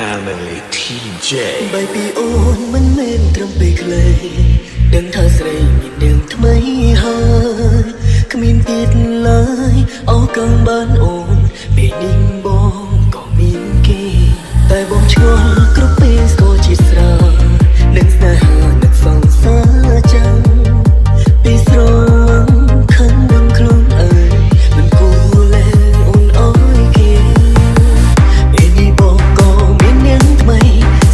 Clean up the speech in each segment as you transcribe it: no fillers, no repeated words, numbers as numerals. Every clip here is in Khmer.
Family TJ បីពីអូនមិនមែនត្រឹមពេលខ្លីដឹងថាស្រីមាននាងថ្មីហើយគ្មានទៀតឡើយអោកងបានអូនពេលនេះបងក៏មានគេតែបងឆ្ងល់គ្រប់ពេលស្គាល់ជាស្រានឹងស្នេហានឹកសង្សារចាំពីស្រងខឹងនឹងខ្លួនអើយមិនគួរលែងអូនអើយគេពេលនេះបងក៏មាននាងថ្មី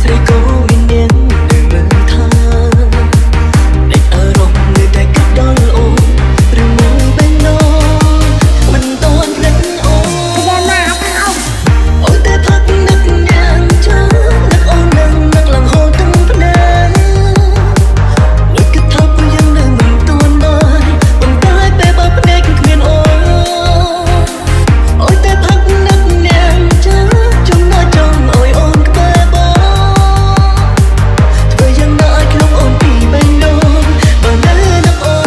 ស្រីក៏មាននាងនៅមើលថាតែអារម្មណ៍នៅតែគិតដល់អូនឬមួយបែងនោះមិនតន់ភ្លេចអូនអូនតែផឹកនឹកយ៉ាងចាំនឹកអូននឹងនឹកឡើងហូរទាំងភ្នែកនឹកគិតថាពួកយើងនៅមិនតន់បានប៉ុន្តែពេលបើភ្នែកគ្មានអូនអូនតែផឹកនឹកយ៉ាងចាំចំណចង់ឲ្យអូនក្បែរបងធ្វើយ៉ាងណាឲ្យខ្ញុំអូនពីបែងនោះបើនៅនឹកអូ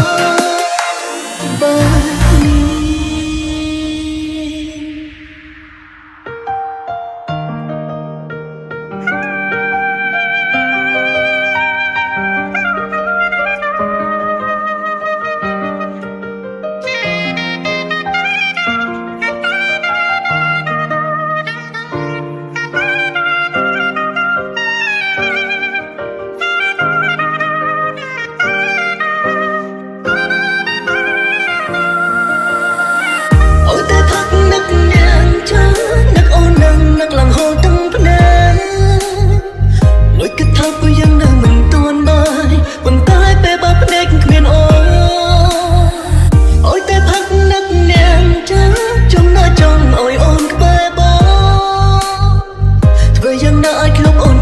នបែបនេះ អូនតែផឹកនឹកយ៉ាងចាំនឹកអូននឹងនឹកឡើងហូរទាំងភ្នែកលួចគិតថាពួកយើងនៅមិនទាន់បានប៉ុន្តែពេលបើភ្នែកគ្មានអូនអូនតែផឹកនឹកយ៉ាងចាំចំណចង់ឲ្យអូនក្បែរបងធ្វើយ៉ាងណាឲ្យខ្ញុំអូន